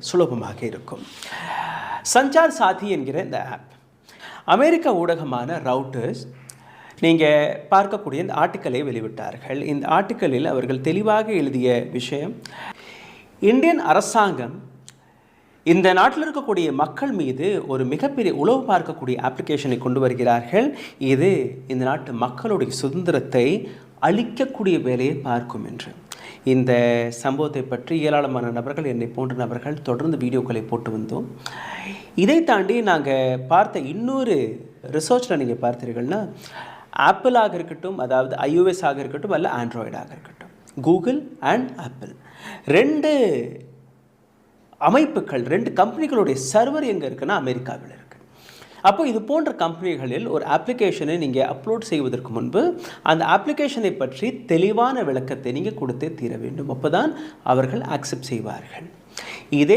சுலபமாக இருக்கும். சஞ்சார் சாதி என்கிற இந்த ஆப் அமெரிக்க ஊடகமான ரவுட்டர்ஸ் நீங்கள் பார்க்கக்கூடிய இந்த ஆர்டிக்கலை வெளிவிட்டார்கள். இந்த ஆர்டிக்கலில் அவர்கள் தெளிவாக எழுதிய விஷயம், இந்தியன் அரசாங்கம் இந்த நாட்டில் இருக்கக்கூடிய மக்கள் மீது ஒரு மிகப்பெரிய உளவு பார்க்கக்கூடிய அப்ளிகேஷனை கொண்டு வருகிறார்கள். இது இந்த நாட்டு மக்களுடைய சுதந்திரத்தை அளிக்கக்கூடிய வேலையை பார்க்கும் என்று. இந்த சம்பவத்தை பற்றி ஏராளமான நபர்கள், என்னை போன்ற நபர்கள் தொடர்ந்து வீடியோக்களை போட்டு வந்தோம். இதை தாண்டி நாங்கள் பார்த்த இன்னொரு ரிசர்ச்சில் நீங்கள் பார்த்தீர்கள்னா, ஆப்பிளாக இருக்கட்டும், அதாவது iOS ஆக இருக்கட்டும், அல்ல ஆண்ட்ராய்டாக இருக்கட்டும், கூகுள் அண்ட் ஆப்பிள், ரெண்டு அமைப்புகள், ரெண்டு கம்பெனிகளுடைய சர்வர் எங்கே இருக்குன்னா அமெரிக்காவில் இருக்குது. அப்போ இது போன்ற கம்பெனிகளில் ஒரு அப்ளிகேஷனை நீங்கள் அப்லோட் செய்வதற்கு முன்பு அந்த அப்ளிகேஷனை பற்றி தெளிவான விளக்கத்தை நீங்கள் கொடுத்தே தீர வேண்டும். அப்போ தான் அவர்கள் அக்செப்ட் செய்வார்கள். இதே